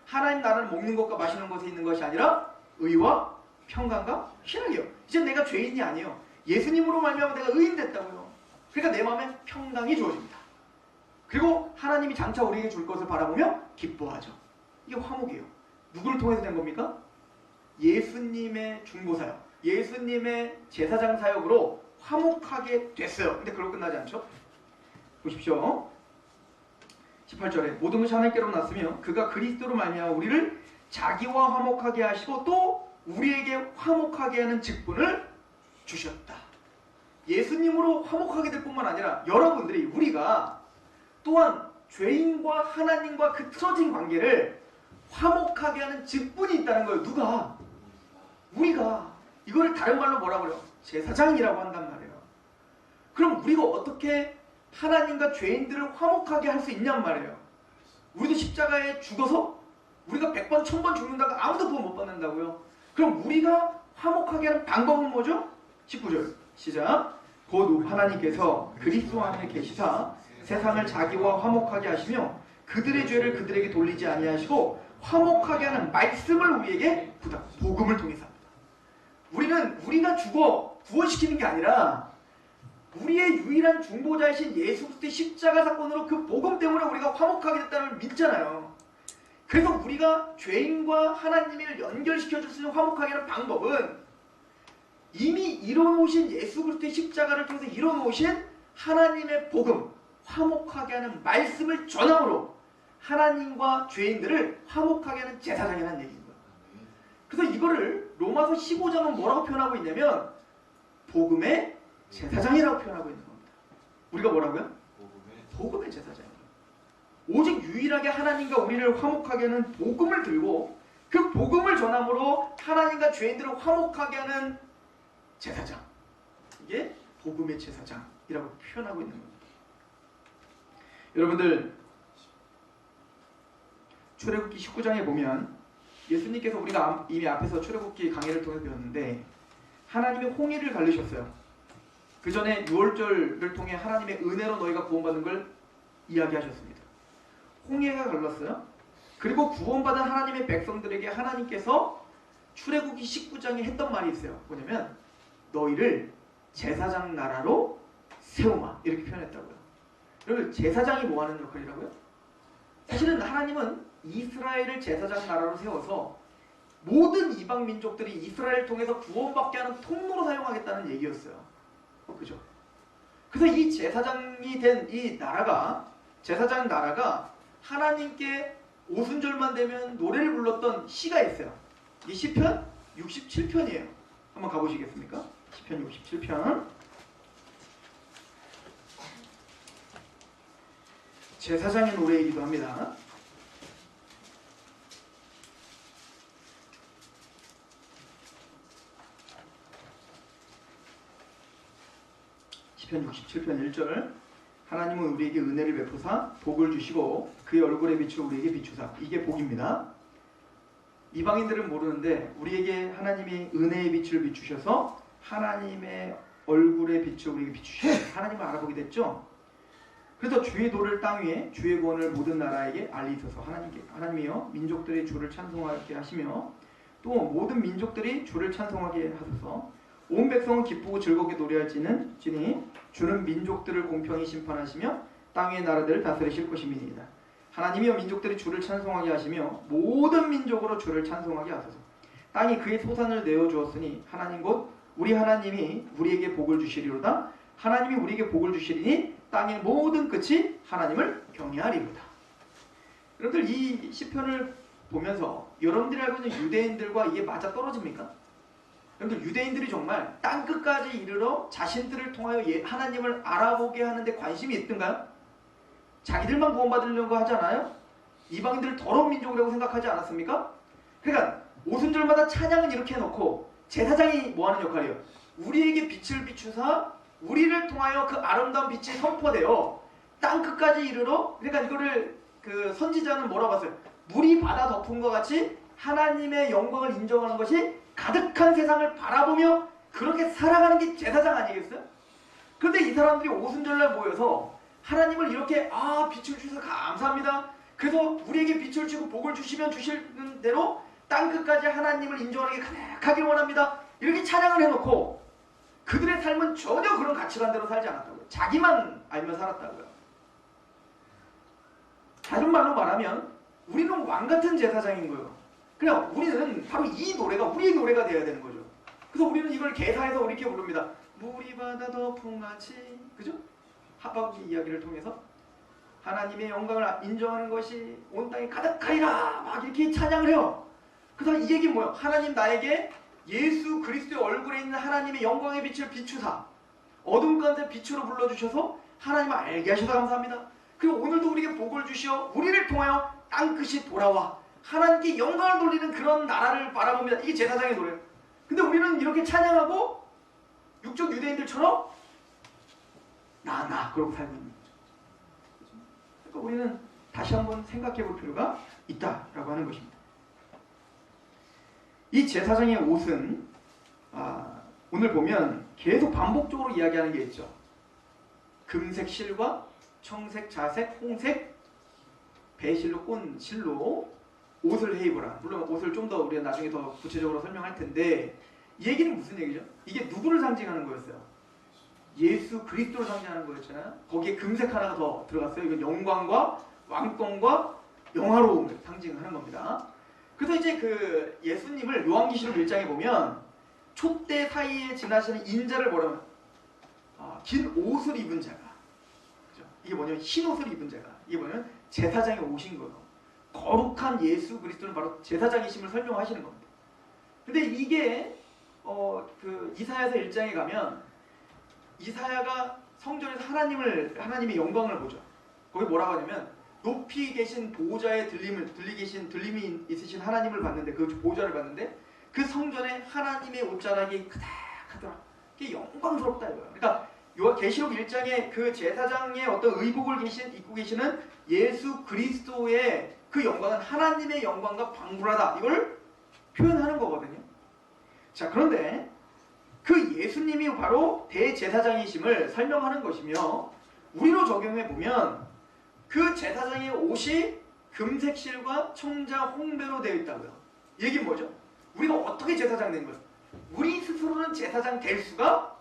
하나님 나라는 먹는 것과 마시는 것에 있는 것이 아니라 의와 평강과 희락이요. 이제 내가 죄인이 아니에요. 예수님으로 말미암아 내가 의인 됐다고요. 그러니까 내 마음에 평강이 주어집니다. 그리고 하나님이 장차 우리에게 줄 것을 바라보며 기뻐하죠. 이게 화목이에요. 누구를 통해서 된 겁니까? 예수님의 중보사역, 예수님의 제사장 사역으로 화목하게 됐어요. 근데 그걸로 끝나지 않죠? 보십시오. 18절에 모든 것이 하나님께로 났으며 그가 그리스도로 말미암아 우리를 자기와 화목하게 하시고 또 우리에게 화목하게 하는 직분을 주셨다. 예수님으로 화목하게 될 뿐만 아니라 여러분들이 우리가 또한 죄인과 하나님과 그 틀어진 관계를 화목하게 하는 직분이 있다는 거예요. 누가? 우리가. 이거를 다른 말로 뭐라고 그래요? 제사장이라고 한단 말이에요. 그럼 우리가 어떻게 하나님과 죄인들을 화목하게 할 수 있냔 말이에요. 우리도 십자가에 죽어서 우리가 100번 1000번 죽는다고 아무도 구원 못 받는다고요. 그럼 우리가 화목하게 하는 방법은 뭐죠? 19절 시작. 곧 하나님께서 그리스도 안에 계시사 세상을 자기와 화목하게 하시며 그들의 죄를 그들에게 돌리지 아니하시고 화목하게 하는 말씀을 우리에게 복음을 통해서 합니다. 우리는 우리가 죽어 구원시키는 게 아니라 우리의 유일한 중보자이신 예수 그리스도의 십자가 사건으로 그 복음 때문에 우리가 화목하게 됐다는 걸 믿잖아요. 그래서 우리가 죄인과 하나님을 연결시켜줄 수 있는 화목하게 하는 방법은 이미 이뤄놓으신 예수 그리스도의 십자가를 통해서 이뤄놓으신 하나님의 복음, 화목하게 하는 말씀을 전함으로 하나님과 죄인들을 화목하게 하는 제사장이라는 얘기인 거예요. 그래서 이거를 로마서 15장은 뭐라고 표현하고 있냐면 복음의 제사장이라고 표현하고 있는 겁니다. 우리가 뭐라고요? 복음의 제사장이에요. 오직 유일하게 하나님과 우리를 화목하게 하는 복음을 들고 그 복음을 전함으로 하나님과 죄인들을 화목하게 하는 제사장. 이게 복음의 제사장이라고 표현하고 있는 겁니다. 여러분들 출애굽기 19장에 보면 예수님께서 우리가 이미 앞에서 출애굽기 강의를 통해 배웠는데 하나님의 홍해를 갈르셨어요. 그 전에 유월절을 통해 하나님의 은혜로 너희가 구원받는 걸 이야기하셨습니다. 홍해가 갈랐어요. 그리고 구원받은 하나님의 백성들에게 하나님께서 출애굽기 19장에 했던 말이 있어요. 뭐냐면 너희를 제사장 나라로 세우마 이렇게 표현했다고요. 여러분 제사장이 뭐하는 역할이라고요? 사실은 하나님은 이스라엘을 제사장 나라로 세워서 모든 이방 민족들이 이스라엘을 통해서 구원받게 하는 통로로 사용하겠다는 얘기였어요. 그죠? 그래서 이 제사장이 된 이 나라가 제사장 나라가 하나님께 오순절만 되면 노래를 불렀던 시가 있어요. 이 시편 67편이에요. 한번 가보시겠습니까? 시편 67편. 제사장의 노래이기도 합니다. 시편 67편 1절 하나님은 우리에게 은혜를 베푸사 복을 주시고 그의 얼굴의 빛을 우리에게 비추사. 이게 복입니다. 이방인들은 모르는데 우리에게 하나님이 은혜의 빛을 비추셔서 하나님의 얼굴의 빛을 우리에게 비추셔서 하나님을 알아보게 됐죠. 그래서 주의 도를 땅 위에 주의 구원을 모든 나라에게 알리소서. 하나님이여 민족들이 주를 찬송하게 하시며 또 모든 민족들이 주를 찬송하게 하소서. 온 백성은 기쁘고 즐겁게 노래할지니 주는 민족들을 공평히 심판하시며 땅의 나라들을 다스리실 것임이니이다. 하나님이여 민족들이 주를 찬송하게 하시며 모든 민족으로 주를 찬송하게 하소서. 땅이 그의 소산을 내어주었으니 하나님 곧 우리 하나님이 우리에게 복을 주시리로다. 하나님이 우리에게 복을 주시리니 땅의 모든 끝이 하나님을 경외하리로다. 여러분들 이 시편을 보면서 여러분들이 알고 있는 유대인들과 이게 맞아 떨어집니까? 여러분들 유대인들이 정말 땅끝까지 이르러 자신들을 통하여 하나님을 알아보게 하는데 관심이 있던가요? 자기들만 구원받으려고 하지 않아요? 이방인들을 더러운 민족이라고 생각하지 않았습니까? 그러니까 오순절마다 찬양은 이렇게 해놓고 제사장이 뭐하는 역할이에요? 우리에게 빛을 비추사 우리를 통하여 그 아름다운 빛이 선포되어 땅끝까지 이르러, 그러니까 이거를 그 선지자는 뭐라고 봤어요? 물이 바다 덮음과 같이 하나님의 영광을 인정하는 것이 가득한 세상을 바라보며 그렇게 살아가는 게 제사장 아니겠어요? 그런데 이 사람들이 오순절날 모여서 하나님을 이렇게 빛을 주셔서 감사합니다. 그래서 우리에게 빛을 주고 복을 주시면 주시는 대로 땅끝까지 하나님을 인정하는 게 가득하길 원합니다. 이렇게 찬양을 해놓고 그들의 삶은 전혀 그런 가치관대로 살지 않았다고요. 자기만 알며 살았다고요. 다른 말로 말하면 우리는 왕같은 제사장인 거예요. 그냥 우리는 바로 이 노래가 우리의 노래가 되어야 되는 거죠. 그래서 우리는 이걸 개사해서 이렇게 부릅니다. 물이 바다 덮음같이, 그죠? 하박국 이야기를 통해서 하나님의 영광을 인정하는 것이 온 땅에 가득하리라 막 이렇게 찬양을 해요. 그래서 이 얘기는 뭐예요? 하나님 나에게 예수 그리스도의 얼굴에 있는 하나님의 영광의 빛을 비추사 어둠 가운데 빛으로 불러주셔서 하나님을 알게 하셔서 감사합니다. 그리고 오늘도 우리에게 복을 주시어 우리를 통하여 땅끝이 돌아와 하나님께 영광을 돌리는 그런 나라를 바라봅니다. 이게 제사장의 노래예요. 근데 우리는 이렇게 찬양하고 육적 유대인들처럼 나 그러고 살고 있는 거죠. 그러니까 우리는 다시 한번 생각해 볼 필요가 있다라고 하는 것입니다. 이 제사장의 옷은 오늘 보면 계속 반복적으로 이야기하는 게 있죠. 금색 실과 청색, 자색, 홍색, 배실로 꼰 실로 옷을 해 입으라. 물론 옷을 좀 더 우리가 나중에 더 구체적으로 설명할 텐데 이 얘기는 무슨 얘기죠? 이게 누구를 상징하는 거였어요? 예수 그리스도를 상징하는 거였잖아요. 거기에 금색 하나가 더 들어갔어요. 이건 영광과 왕권과 영화로움을 상징하는 겁니다. 그래서 이제 그 예수님을 요한계시록 1장에 보면 촛대 사이에 지나시는 인자를 뭐라면 긴 옷을 입은 자가, 그죠? 이게 뭐냐면 흰 옷을 입은 자가, 이게 뭐냐면 제사장에 오신 거예요. 거룩한 예수 그리스도는 바로 제사장이심을 설명하시는 겁니다. 근데 이게 그 이사야서 1장에 가면 이사야가 성전에서 하나님의 영광을 보죠. 거기 뭐라고 하냐면 높이 계신 보호자의 들림이 있으신 하나님을 봤는데, 그 보호자를 봤는데 그 성전에 하나님의 옷자락이 그닥하더라. 그게 영광스럽다 이거예요. 그러니까 계시록 1장에 그 제사장의 어떤 의복을 입고 계시는 예수 그리스도의 그 영광은 하나님의 영광과 방불하다, 이걸 표현하는 거거든요. 자, 그런데 그 예수님이 바로 대제사장이심을 설명하는 것이며, 우리로 적용해 보면 그 제사장의 옷이 금색실과 청자 홍배로 되어 있다고요. 얘기는 뭐죠? 우리가 어떻게 제사장 된 거예요? 우리 스스로는 제사장 될 수가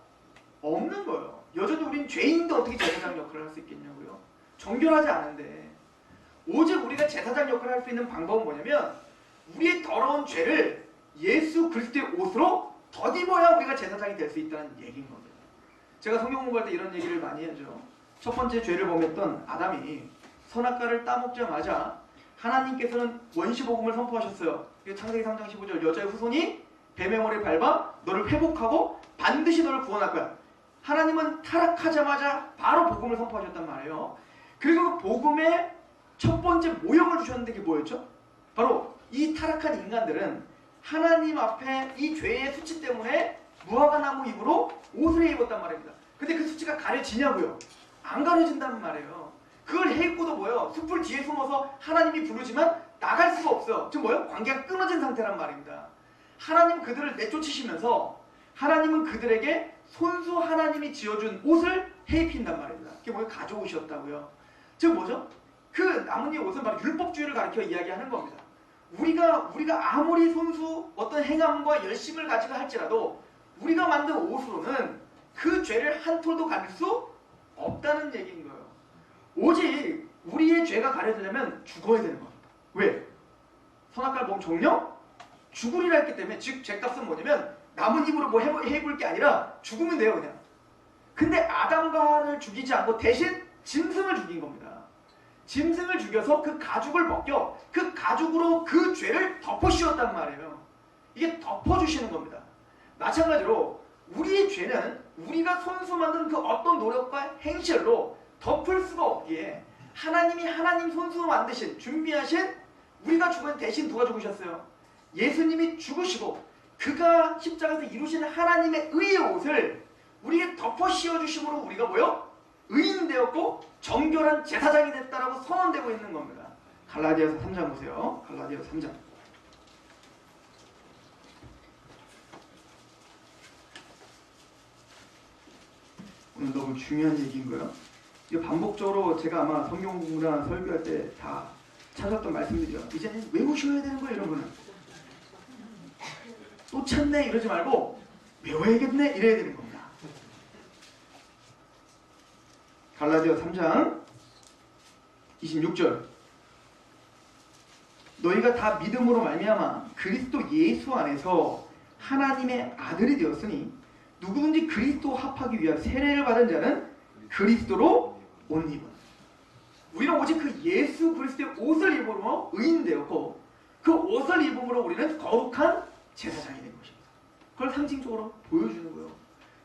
없는 거예요. 여전히 우린 죄인도 어떻게 제사장 역할을 할 수 있겠냐고요. 정결하지 않은데. 오직 우리가 제사장 역할을 할 수 있는 방법은 뭐냐면 우리의 더러운 죄를 예수 그리스도의 옷으로 덧입어야 우리가 제사장이 될 수 있다는 얘기인 겁니다. 제가 성경 공부할 때 이런 얘기를 많이 하죠. 첫 번째 죄를 범했던 아담이 선악과를 따먹자마자 하나님께서는 원시복음을 선포하셨어요. 창세기 3장 15절, 여자의 후손이 뱀의 머리를 밟아 너를 회복하고 반드시 너를 구원할 거야. 하나님은 타락하자마자 바로 복음을 선포하셨단 말이에요. 그리고 그 복음의 첫 번째 모형을 주셨는데 그게 뭐였죠? 바로 이 타락한 인간들은 하나님 앞에 이 죄의 수치 때문에 무화과 나무 잎으로 옷을 입었단 말입니다. 근데 그 수치가 가려지냐고요? 안 가려진단 말이에요. 그걸 해입고도 뭐예요? 숲을 뒤에 숨어서 하나님이 부르지만 나갈 수가 없어요. 지금 뭐예요? 관계가 끊어진 상태란 말입니다. 하나님 그들을 내쫓으시면서 하나님은 그들에게 손수 하나님이 지어준 옷을 해입힌단 말입니다. 그게 뭐예요? 가져오셨다고요. 즉 뭐죠? 그 나뭇잎 옷은 바로 율법주의를 가리켜 이야기하는 겁니다. 우리가 아무리 손수 어떤 행함과 열심을 가지고 할지라도 우리가 만든 옷으로는 그 죄를 한 톨도 가릴 수 없다는 얘기인 거예요. 오직 우리의 죄가 가려지려면 죽어야 되는 겁니다. 왜? 선악과를 먹은 정령? 죽으리라 했기 때문에, 즉 죄값은 뭐냐면 나뭇잎으로 뭐 해볼 게 아니라 죽으면 돼요 그냥. 근데 아담과 하와를 죽이지 않고 대신 짐승을 죽인 겁니다. 짐승을 죽여서 그 가죽을 벗겨 그 가죽으로 그 죄를 덮어씌웠단 말이에요. 이게 덮어주시는 겁니다. 마찬가지로 우리의 죄는 우리가 손수 만든 그 어떤 노력과 행실로 덮을 수가 없기에 하나님이 하나님 손수로 만드신 준비하신, 우리가 죽은 대신 누가 죽으셨어요? 예수님이 죽으시고 그가 십자가에서 이루신 하나님의 의의 옷을 우리에게 덮어 씌워주심으로 우리가 뭐요? 의인되었고 정결한 제사장이 됐다라고 선언되고 있는 겁니다. 갈라디아서 3장 보세요. 갈라디아서 3장. 오늘 너무 중요한 얘기인 거예요. 이거 반복적으로 제가 아마 성경 공부나 설교할 때 다 찾았던 말씀들이요. 이제는 외우셔야 되는 거예요. 이런 거는 또 찾네 이러지 말고 외워야겠네 이래야 되는 겁니다. 갈라디아 3장 26절, 너희가 다 믿음으로 말미암아 그리스도 예수 안에서 하나님의 아들이 되었으니 누구든지 그리스도 합하기 위한 세례를 받은 자는 그리스도로 옷 입은. 우리는 오직 그 예수 그리스도의 옷을 입음으로 의인되었고 그 옷을 입음으로 우리는 거룩한 제사장이 된 것입니다. 그걸 상징적으로 보여주는 거예요.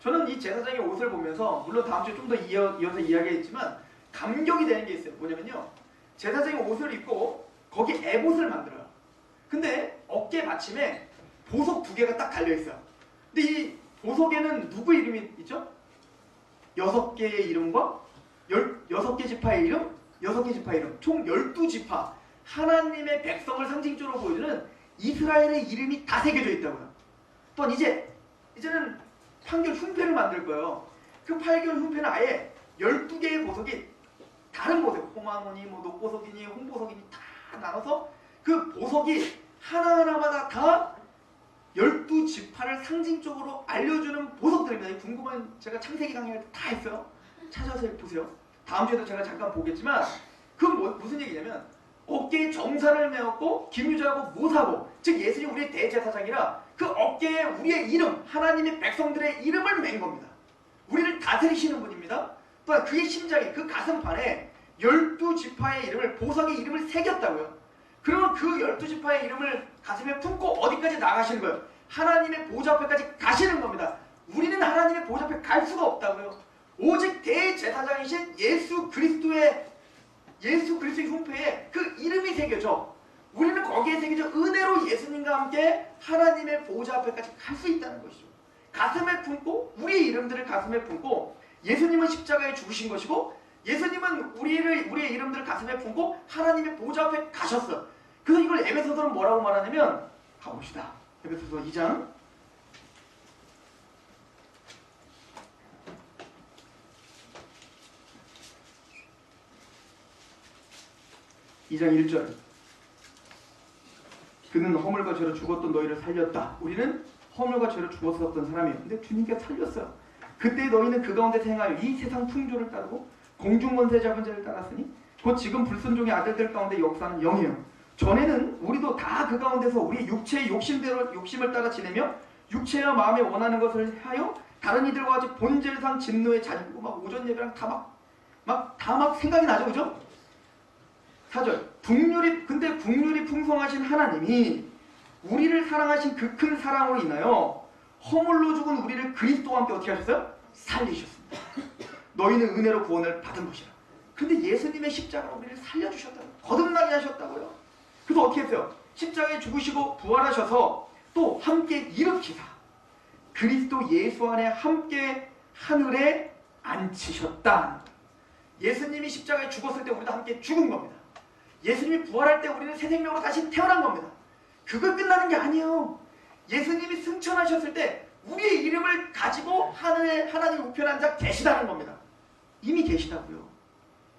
저는 이 제사장의 옷을 보면서, 물론 다음 주에 좀 더 이어서 이야기했지만 감격이 되는 게 있어요. 뭐냐면요, 제사장의 옷을 입고 거기에 에봇을 만들어요. 근데 어깨 받침에 보석 2개가 딱 달려있어요. 근데 이 보석에는 누구 이름이 있죠? 6개의 이름과 6개 지파의 이름, 6개 지파의 이름, 총 12지파 하나님의 백성을 상징적으로 보여주는 이스라엘의 이름이 다 새겨져 있다고요. 또한 이제는 판결 흉패를 만들 거예요. 그 판결 흉패는 아예 12개의 보석이 다른 보석, 호마무니, 녹보석이니, 홍보석이니 다 나눠서 그 보석이 하나하나마다 다 12지파를 상징적으로 알려주는 보석들입니다. 궁금한, 제가 창세기 강의할 때 다 했어요. 찾아서 보세요. 다음 주에도 제가 잠깐 보겠지만 그건 무슨 얘기냐면 어깨에 정사를 메었고 김유자하고 모사고, 즉 예수님 우리의 대제사장이라 그 어깨에 우리의 이름, 하나님의 백성들의 이름을 맨 겁니다. 우리를 다스리시는 분입니다. 또한 그의 심장에, 그 가슴판에 12지파의 이름을, 보석의 이름을 새겼다고요. 그러면 그 12지파의 이름을 가슴에 품고 어디까지 나가시는 거예요? 하나님의 보좌 앞에까지 가시는 겁니다. 우리는 하나님의 보좌 앞에 갈 수가 없다고요. 오직 대제사장이신 예수 그리스도의 흉패에 그 이름이 새겨져 우리는 거기에 새겨져 은혜로 예수님과 함께 하나님의 보좌 앞에까지 갈 수 있다는 것이죠. 가슴에 품고, 우리의 이름들을 가슴에 품고, 예수님은 십자가에 죽으신 것이고 예수님은 우리의 이름들을 가슴에 품고 하나님의 보좌 앞에 가셨어요. 그래서 이걸 에베소서는 뭐라고 말하냐면, 가봅시다. 에베소서 2장 1절. 그는 허물과 죄로 죽었던 너희를 살렸다. 우리는 허물과 죄로 죽었었던 사람이에요. 근데 주님께서 살렸어요. 그때 너희는 그 가운데 행하여 이 세상 풍조를 따르고 공중권세 잡은 자를 따랐으니 곧 지금 불순종의 아들들 가운데 역사하는 영이에요. 전에는 우리도 다 그 가운데서 우리 육체의 욕심을 따라 지내며 육체와 마음에 원하는 것을 하여 다른 이들과 같이 본질상 진노에 자주고 막 오전 예배랑 다 막 생각이 나죠, 그죠? 4절. 근데 국률이 풍성하신 하나님이 우리를 사랑하신 그 큰 사랑으로 인하여 허물로 죽은 우리를 그리스도와 함께 어떻게 하셨어요? 살리셨습니다. 너희는 은혜로 구원을 받은 것이라. 근데 예수님의 십자가로 우리를 살려주셨다고요. 거듭나게 하셨다고요. 그래서 어떻게 했어요? 십자가에 죽으시고 부활하셔서 또 함께 일으키사 그리스도 예수 안에 함께 하늘에 앉히셨다. 예수님이 십자가에 죽었을 때 우리도 함께 죽은 겁니다. 예수님이 부활할 때 우리는 새 생명으로 다시 태어난 겁니다. 그걸 끝나는 게 아니에요. 예수님이 승천하셨을 때 우리의 이름을 가지고 하늘에 하나님 우편에 앉아 계시다는 겁니다. 이미 계시다고요.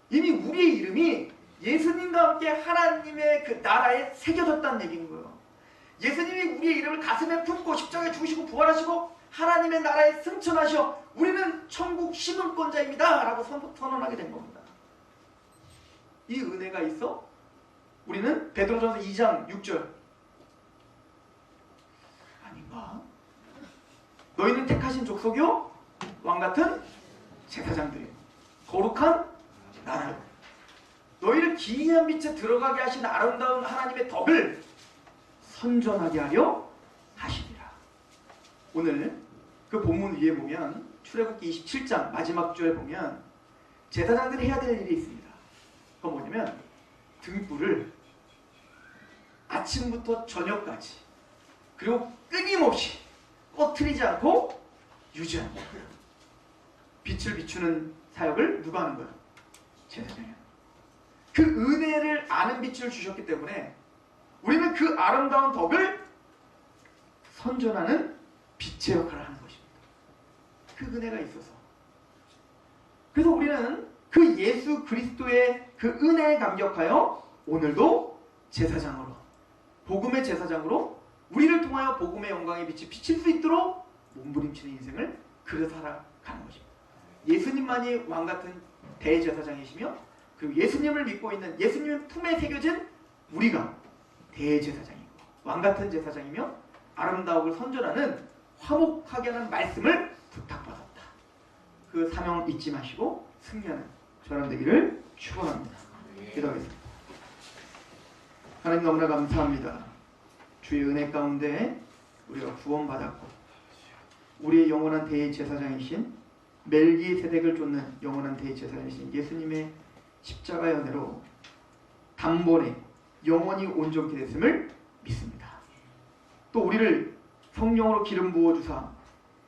이미 우리의 이름이 예수님과 함께 하나님의 그 나라에 새겨졌다는 얘기인 거예요. 예수님이 우리의 이름을 가슴에 품고 십자가에 죽으시고 부활하시고 하나님의 나라에 승천하셔 우리는 천국 시민권자입니다 라고 선언하게 된 겁니다. 이 은혜가 있어 우리는 베드로전서 2장 6절 아닌가? 너희는 택하신 족속이요 왕같은 제사장들이요 거룩한 나라요 너희를 기이한 빛에 들어가게 하신 아름다운 하나님의 덕을 선전하게 하려 하시니라. 오늘 그 본문 위에 보면 출애굽기 27장 마지막 줄에 보면 제사장들이 해야 될 일이 있습니다. 그건 뭐냐면 등불을 아침부터 저녁까지 그리고 끊임없이 꺼트리지 않고 유지하는 거예요. 빛을 비추는 사역을 누가 하는 거예요? 제사장이에요. 그 은혜를 아는 빛을 주셨기 때문에 우리는 그 아름다운 덕을 선전하는 빛의 역할을 하는 것입니다. 그 은혜가 있어서. 그래서 우리는 그 예수 그리스도의 그 은혜에 감격하여 오늘도 제사장으로, 복음의 제사장으로 우리를 통하여 복음의 영광의 빛이 비칠 수 있도록 몸부림치는 인생을 그려 살아가는 것입니다. 예수님만이 왕같은 대제사장이시며 그리고 예수님을 믿고 있는 예수님의 품에 새겨진 우리가 대제사장이고 왕같은 제사장이며 아름다움을 선전하는 화목하게 하는 말씀을 부탁받았다. 그 사명 잊지 마시고 승리하는 저랑 되기를 축원합니다. 기도하겠습니다. 하나님 너무나 감사합니다. 주의 은혜 가운데 우리가 구원받았고 우리의 영원한 대제사장이신 멜기세덱을 쫓는 영원한 대제사장이신 예수님의 십자가의 은혜로 단번에 영원히 온전케 됐음을 믿습니다. 또 우리를 성령으로 기름 부어주사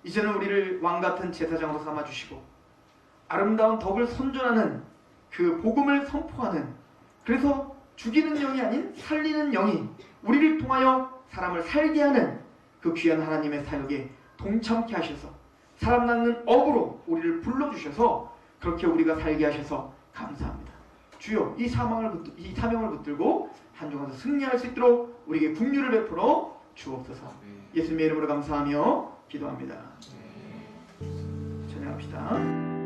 이제는 우리를 왕같은 제사장으로 삼아주시고 아름다운 덕을 선전하는 그 복음을 선포하는 그래서 죽이는 영이 아닌 살리는 영이 우리를 통하여 사람을 살게 하는 그 귀한 하나님의 사역에 동참케 하셔서 사람 낳는 업으로 우리를 불러주셔서 그렇게 우리가 살게 하셔서 감사합니다. 주여 이 사명을 붙들고 한 주간도 승리할 수 있도록 우리에게 긍휼을 베풀어 주옵소서. 예수님의 이름으로 감사하며 기도합니다. 찬양합시다.